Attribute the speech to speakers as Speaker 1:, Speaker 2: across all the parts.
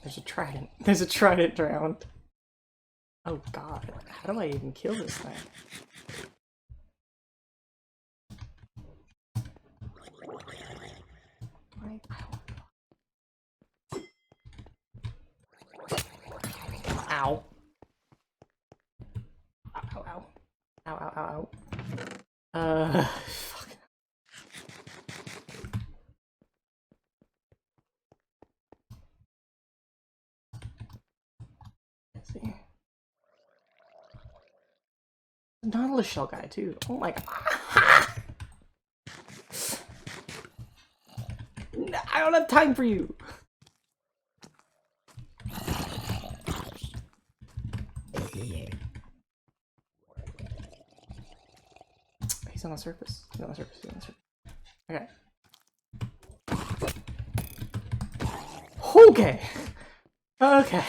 Speaker 1: There's a trident. There's a trident drowned. Oh god, how do I even kill this thing? Ow. Ow, ow, ow. Ow, ow, ow, ow. Fuck. Let's see. Nautilus shell guy too. Oh my god. I don't have time for you. He's on the surface. He's on the surface. He's on the surface. Okay. Okay. Okay.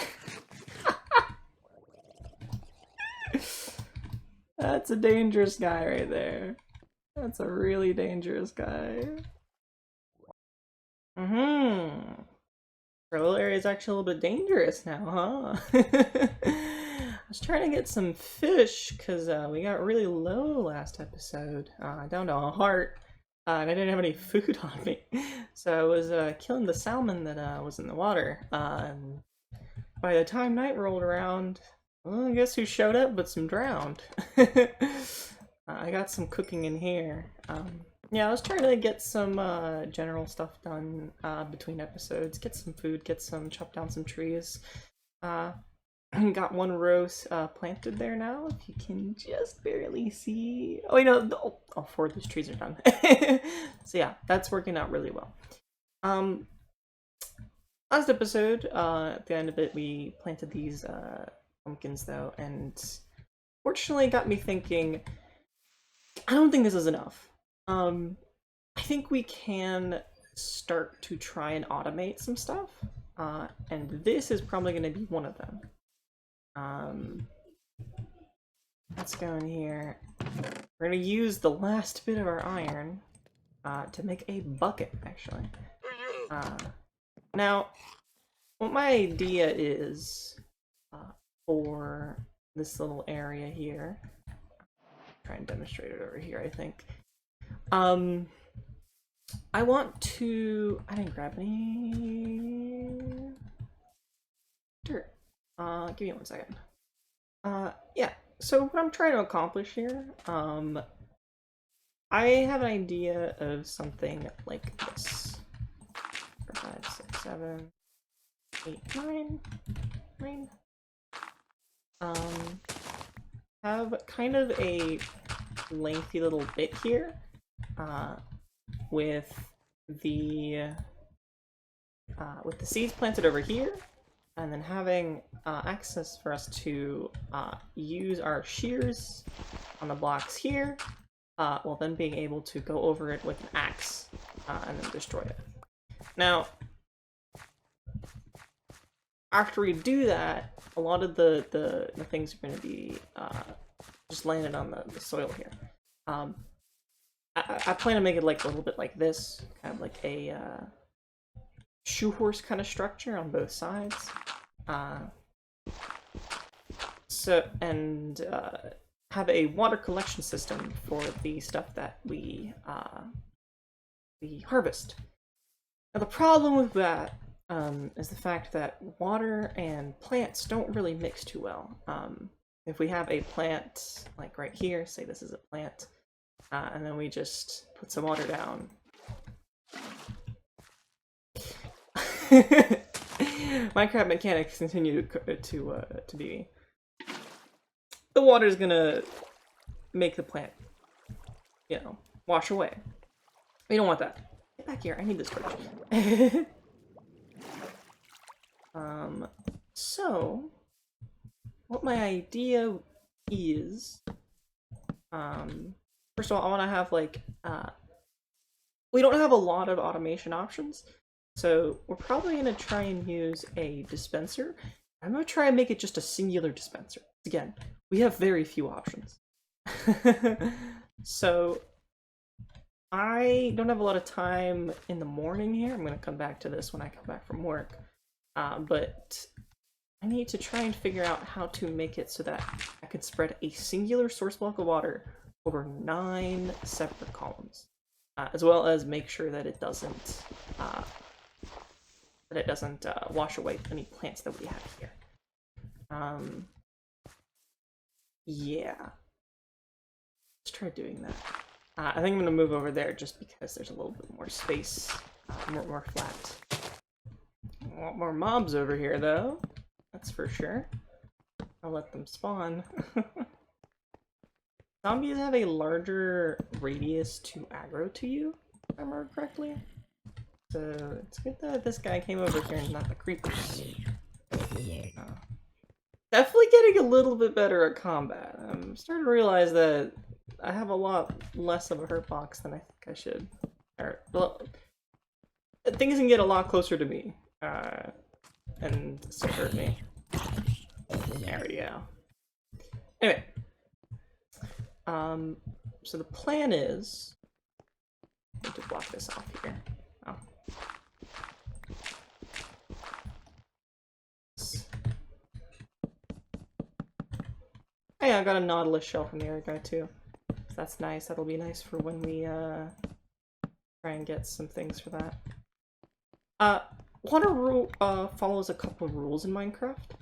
Speaker 1: That's a dangerous guy right there. That's a really dangerous guy. Troll area is actually a little bit dangerous now, huh? I was trying to get some fish because we got really low last episode, down to a heart, and I didn't have any food on me. So I was killing the salmon that was in the water. And by the time night rolled around, well, guess who showed up but some drowned. I got some cooking in here. Yeah, I was trying to get some general stuff done between episodes. Get some food, chop down some trees. Got one rose planted there now, if you can just barely see. Oh, you know, all four of these trees are done. So yeah, that's working out really well. Last episode, at the end of it, we planted these pumpkins though, and fortunately got me thinking, I don't think this is enough. I think we can start to try and automate some stuff, and this is probably going to be one of them. Let's go in here. We're going to use the last bit of our iron to make a bucket, actually. Now, what my idea is for this little area here, try and demonstrate it over here, I think. I want to... I didn't grab any dirt. Give me 1 second. Yeah, so what I'm trying to accomplish here, I have an idea of something like this. 4, 5, 6, 7, 8, 9. Have kind of a lengthy little bit here, with the seeds planted over here, and then having access for us to use our shears on the blocks here, while then being able to go over it with an axe and then destroy it. Now, after we do that, a lot of the things are going to be just landed on the soil here. I plan to make it like a little bit like this, kind of like a shoe horse kind of structure on both sides. Have a water collection system for the stuff that we harvest. Now the problem with that is the fact that water and plants don't really mix too well. If we have a plant like right here, say this is a plant, and then we just put some water down. Minecraft mechanics continue to be. The water is gonna make the plant, you know, wash away. We don't want that. Get back here! I need this torch. So what my idea is, first of all, I want to have like, we don't have a lot of automation options, so we're probably going to try and use a dispenser. I'm going to try and make it just a singular dispenser. Again, we have very few options. So I don't have a lot of time in the morning here. I'm going to come back to this when I come back from work. but I need to try and figure out how to make it so that I could spread a singular source block of water over 9 separate columns, as well as make sure that it doesn't wash away any plants that we have here. Yeah. Let's try doing that. I think I'm gonna move over there just because there's a little bit more space, more flat. A lot more mobs over here, though. That's for sure. I'll let them spawn. Zombies have a larger radius to aggro to you, if I remember correctly. So it's good that this guy came over here and not the creepers. Definitely getting a little bit better at combat. I'm starting to realize that I have a lot less of a hurt box than I think I should. Or, well, things can get a lot closer to me, and still hurt me. There we go. Anyway, so the plan is I need to block this off here. Oh. Hey, I got a Nautilus shell from the other guy too. So that's nice. That'll be nice for when we try and get some things for that. Water rule follows a couple of rules in Minecraft.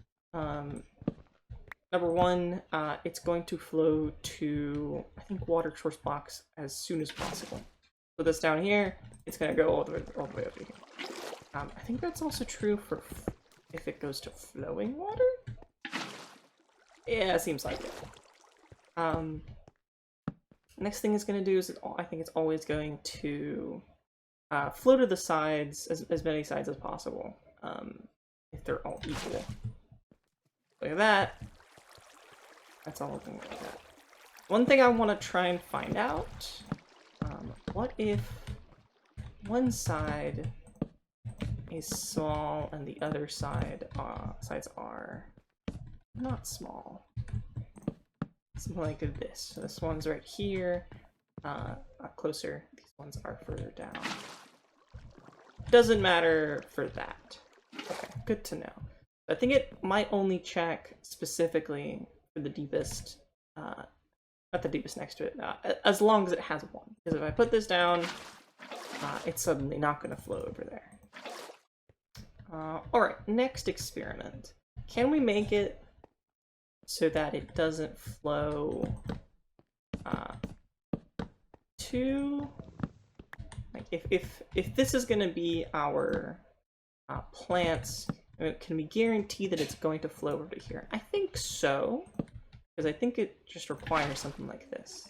Speaker 1: Number one, it's going to flow to, I think, water source blocks as soon as possible. So this down here, it's going to go all the way over here. I think that's also true for if it goes to flowing water? Yeah, it seems like it. Next thing it's going to do is, I think it's always going to flow to the sides, as many sides as possible, if they're all equal. Look at that. That's all looking like that. One thing I want to try and find out, what if one side is small and the other sides are not small? Something like this. So this one's right here, closer. These ones are further down. Doesn't matter for that. Okay, good to know. I think it might only check specifically for the deepest, not the deepest next to it, as long as it has one. Because if I put this down, it's suddenly not going to flow over there. Alright, next experiment. Can we make it so that it doesn't flow to, like, if this is going to be our plants, can we guarantee that it's going to flow over to here? I think so, because I think it just requires something like this.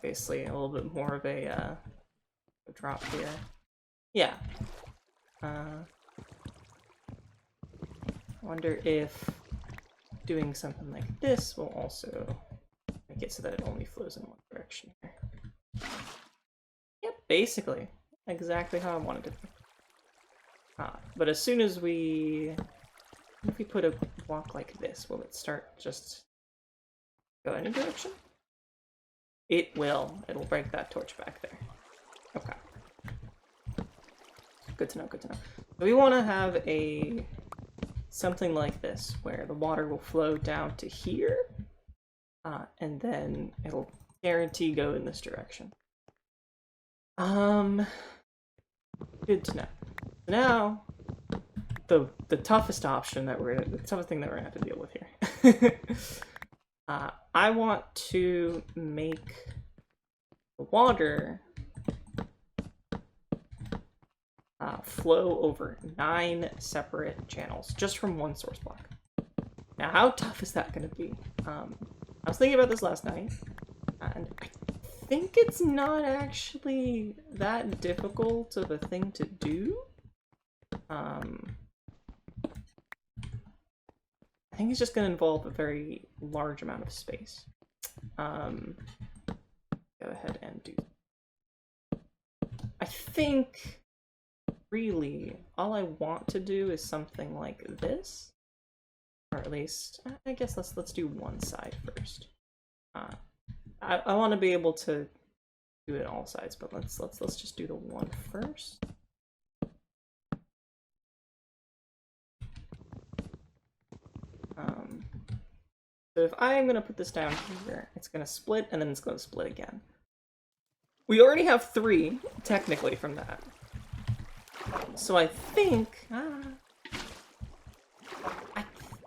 Speaker 1: Basically, a little bit more of a drop here. Yeah. Wonder if doing something like this will also make it so that it only flows in one direction here. Yep, basically. Exactly how I wanted it to be. But as soon as if we put a block like this, will it start just go any direction? It will. It'll break that torch back there. Okay. Good to know, good to know. So we want to have something like this, where the water will flow down to here, and then it'll guarantee go in this direction. Good to know. Now, the toughest option that the toughest thing that we're gonna have to deal with here. I want to make the water flow over 9 separate channels, just from one source block. Now, how tough is that going to be? I was thinking about this last night, and I think it's not actually that difficult of a thing to do. I think it's just going to involve a very large amount of space. Go ahead and do. I think really all I want to do is something like this, or at least I guess let's do one side first. I want to be able to do it all sides, but let's just do the one first. So if I'm going to put this down here, it's going to split, and then it's going to split again. We already have 3, technically, from that. So I think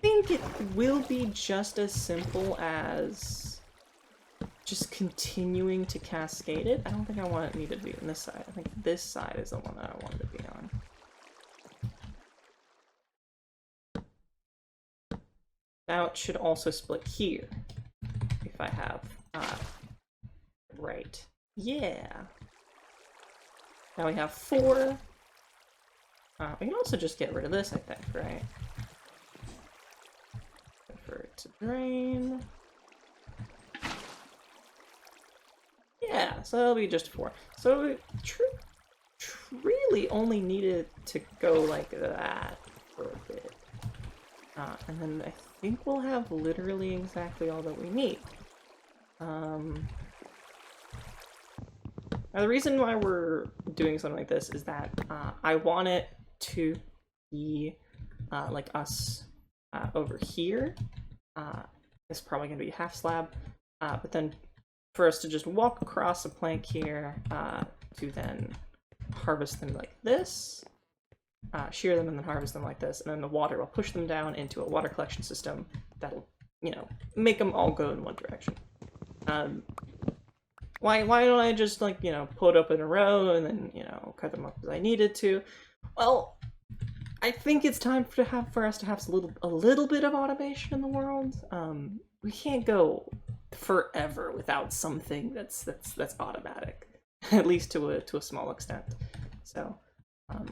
Speaker 1: it will be just as simple as just continuing to cascade it. I don't think I want it needed to be on this side. I think this side is the one that I want it to be on. Now it should also split here, if I have, right. Yeah. Now we have 4. We can also just get rid of this, I think, right? For it to drain. Yeah, so it'll be just 4. So it really only needed to go like that for a bit. And then I think we'll have literally exactly all that we need. Now the reason why we're doing something like this is that I want it to be like us over here. It's probably going to be half slab, but then for us to just walk across a plank here to then harvest them like this. Shear them and then harvest them like this, and then the water will push them down into a water collection system that'll, you know, make them all go in one direction. Why don't I just, like, you know, put up in a row and then, you know, cut them up as I needed to? Well, I think it's time for us to have a little bit of automation in the world. We can't go forever without something that's automatic, at least to a small extent. So.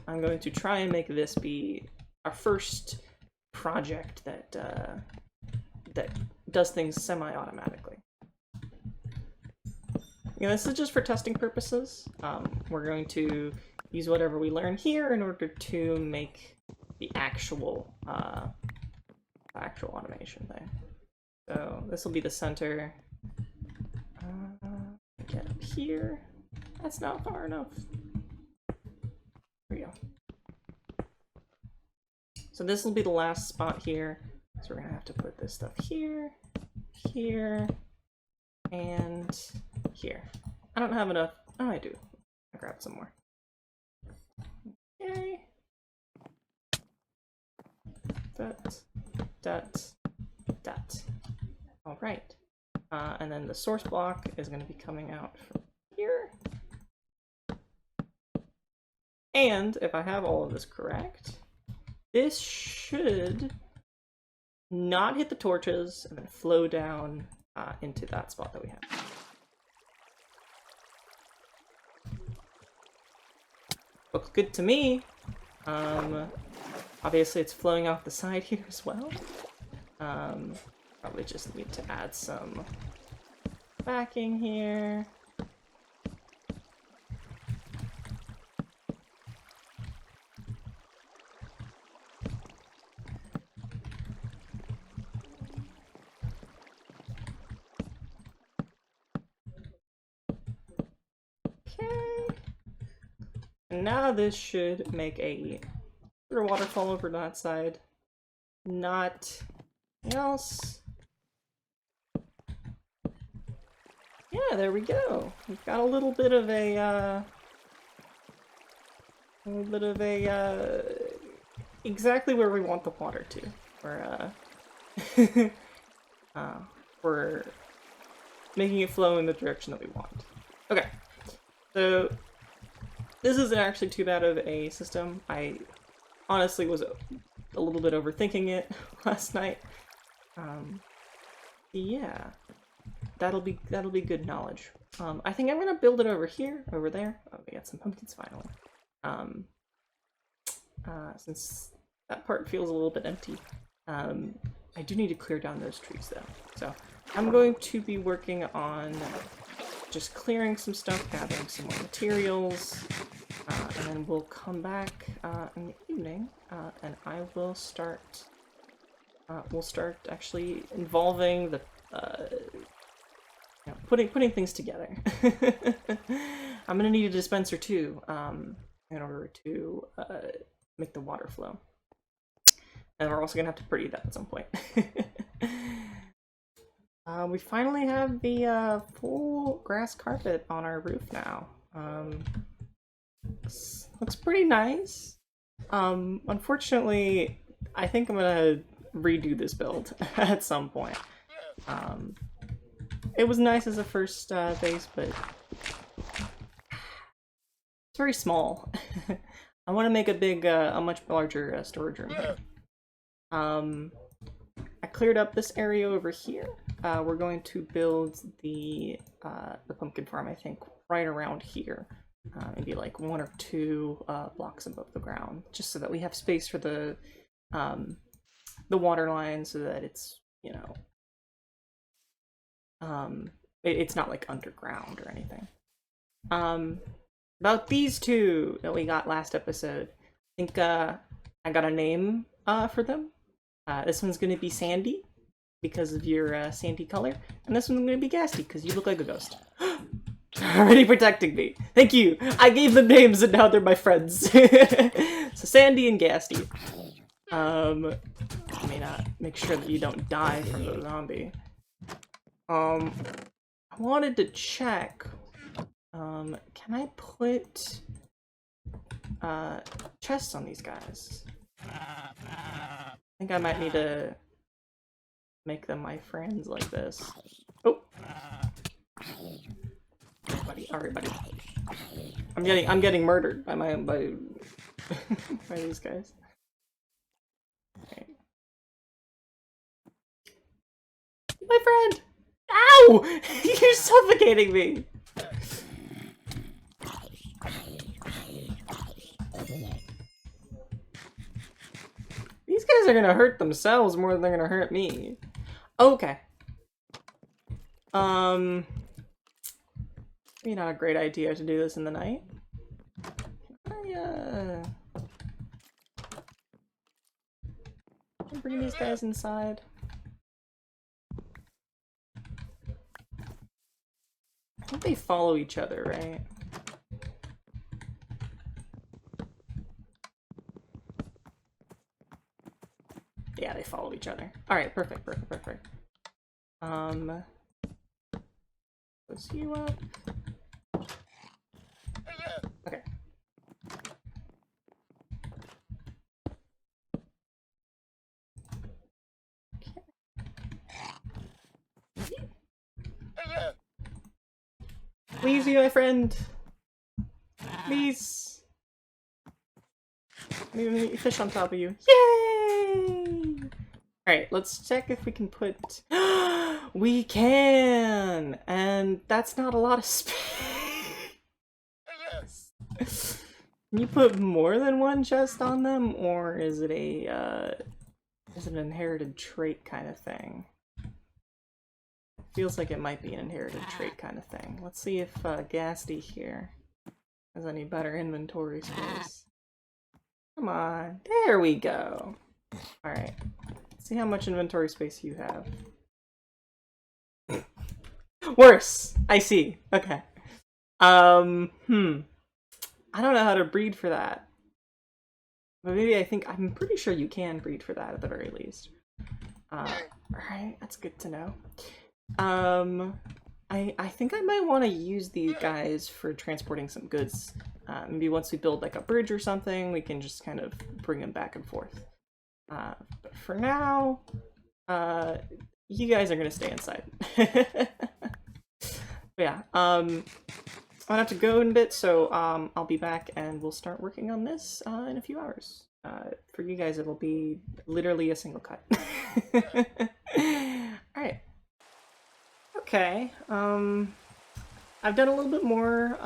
Speaker 1: I'm going to try and make this be our first project that that does things semi-automatically. You know, this is just for testing purposes. We're going to use whatever we learn here in order to make the actual automation thing. So this will be the center. Get up here. That's not far enough. There we go. So this will be the last spot here. So we're gonna have to put this stuff here, here, and here. I don't have enough. Oh, I do. I'll grab some more. Okay. That. All right. And then the source block is going to be coming out from here. And if I have all of this correct, this should not hit the torches and then flow down into that spot that we have. Looks good to me. Obviously it's flowing off the side here as well. Probably just need to add some backing here. Now this should make a waterfall over that side. Not else. Yeah, there we go. We've got a little bit of a exactly where we want the water to. We're making it flow in the direction that we want. Okay, so this isn't actually too bad of a system. I honestly was a little bit overthinking it last night. Yeah, that'll be good knowledge. I think I'm gonna build it over here, over there. Oh, we got some pumpkins finally. Since that part feels a little bit empty, I do need to clear down those trees though. So I'm going to be working on just clearing some stuff, gathering some more materials, and then we'll come back in the evening, and I will start. We'll start actually involving the, you know, putting things together. I'm gonna need a dispenser too, in order to make the water flow. And we're also gonna have to pretty that at some point. We finally have the full grass carpet on our roof now. Looks pretty nice. Unfortunately, I think I'm gonna redo this build at some point. It was nice as a first base, but it's very small. I want to make a much larger storage room here. I cleared up this area over here. We're going to build the pumpkin farm, I think, right around here. Maybe like 1 or 2 blocks above the ground, just so that we have space for the water line, so that it's, you know, it's not like underground or anything. About these 2 that we got last episode, I think I got a name for them. This one's gonna be Sandy, because of your sandy color, and this one's gonna be Gasty, because you look like a ghost. Already protecting me. Thank you. I gave them names, and now they're my friends. So Sandy and Gasty. Let me make sure that you don't die from the zombie. I wanted to check. Can I put chests on these guys? I think I might need to make them my friends like this. Oh, buddy, alright, buddy. I'm getting murdered by by these guys. Okay. My friend! Ow! You're suffocating me! These guys are gonna hurt themselves more than they're gonna hurt me. Okay. Maybe not a great idea to do this in the night. Can I bring these guys inside? I think they follow each other, right? Yeah, they follow each other. Alright, perfect. Close you up. Okay. Please be my friend. Please. Let me fish on top of you. Yay! Alright, let's check if we can put... We can! And that's not a lot of space. Can you put more than 1 chest on them, or is it is it an inherited trait kind of thing? Feels like it might be an inherited trait kind of thing. Let's see if Gasty here has any better inventory space. Come on, there we go. Alright, let's see how much inventory space you have. Worse! I see. Okay. I don't know how to breed for that. But maybe I'm pretty sure you can breed for that at the very least. Alright, that's good to know. I think I might want to use these guys for transporting some goods. Maybe once we build like a bridge or something, we can just kind of bring them back and forth. But for now, you guys are gonna stay inside. But yeah, I'm gonna have to go in a bit, so I'll be back and we'll start working on this in a few hours. For you guys, it'll be literally a single cut. Alright. Okay, I've done a little bit more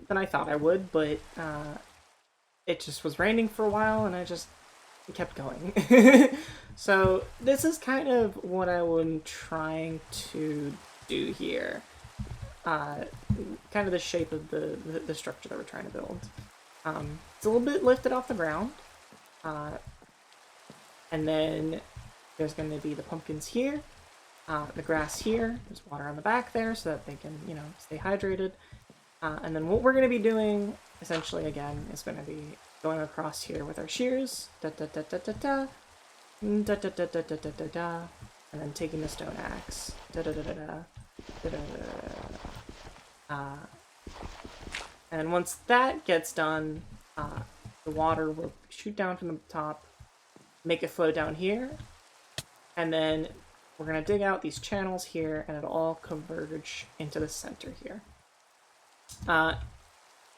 Speaker 1: than I thought I would, but it just was raining for a while and I just kept going. So this is kind of what I was trying to do here. Kind of the shape of the structure that we're trying to build. It's a little bit lifted off the ground. And then there's going to be the pumpkins here. The grass here, there's water on the back there so that they can, you know, stay hydrated. And then what we're going to be doing, essentially, again, is going to be going across here with our shears, Da da da da da da da da. And then taking the stone axe. Da da da da da. Da da da da. And once that gets done, the water will shoot down from the top, make it flow down here, and then we're gonna dig out these channels here, and it'll all converge into the center here.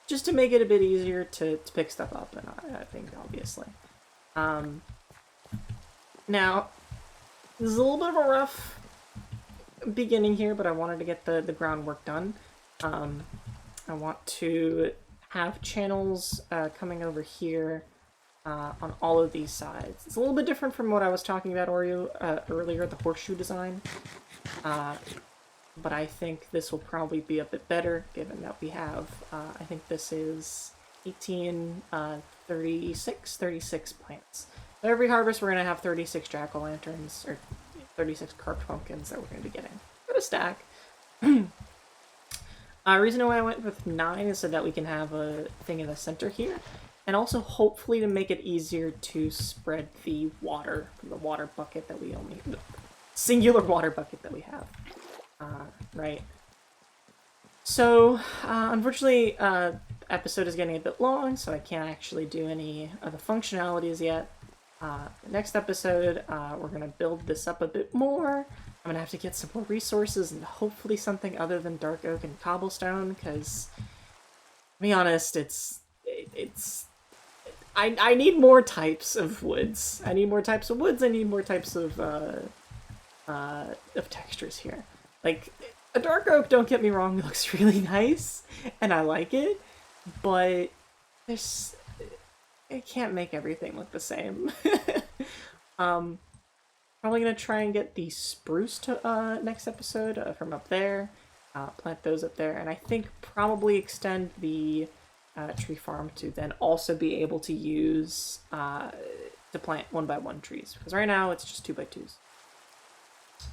Speaker 1: Just to make it a bit easier to pick stuff up, and I think, obviously. Now, this is a little bit of a rough beginning here, but I wanted to get the groundwork done. I want to have channels coming over here on all of these sides. It's a little bit different from what I was talking about earlier, the horseshoe design. But I think this will probably be a bit better, given that we have, I think this is 36 plants. So every harvest we're going to have 36 jack-o'-lanterns, or 36 carved pumpkins that we're going to be getting. Got a stack. Reason why I went with 9 is so that we can have a thing in the center here, and also hopefully to make it easier to spread the water from the water bucket that we only... the singular water bucket that we have. Right. So, unfortunately, the episode is getting a bit long, so I can't actually do any of the functionalities yet. Next episode, we're going to build this up a bit more. I'm going to have to get some more resources and hopefully something other than dark oak and cobblestone, because, to be honest, I need more types of woods. I need more types of woods, I need more types of textures here. Like, a dark oak, don't get me wrong, looks really nice, and I like it, but there's... I can't make everything look the same. Probably gonna try and get the spruce to next episode from up there. Plant those up there, and I think probably extend the tree farm to then also be able to use to plant 1x1 trees, because right now it's just 2x2s.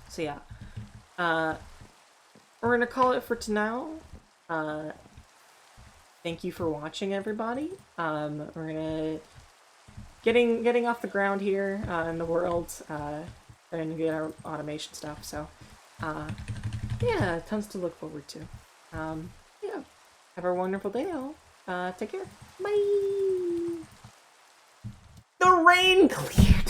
Speaker 1: So yeah. We're gonna call it for now. Thank you for watching, everybody. We're gonna getting off the ground here in the world, trying to get our automation stuff. So, yeah, tons to look forward to. Yeah, have a wonderful day, all. Take care. Bye. The rain cleared.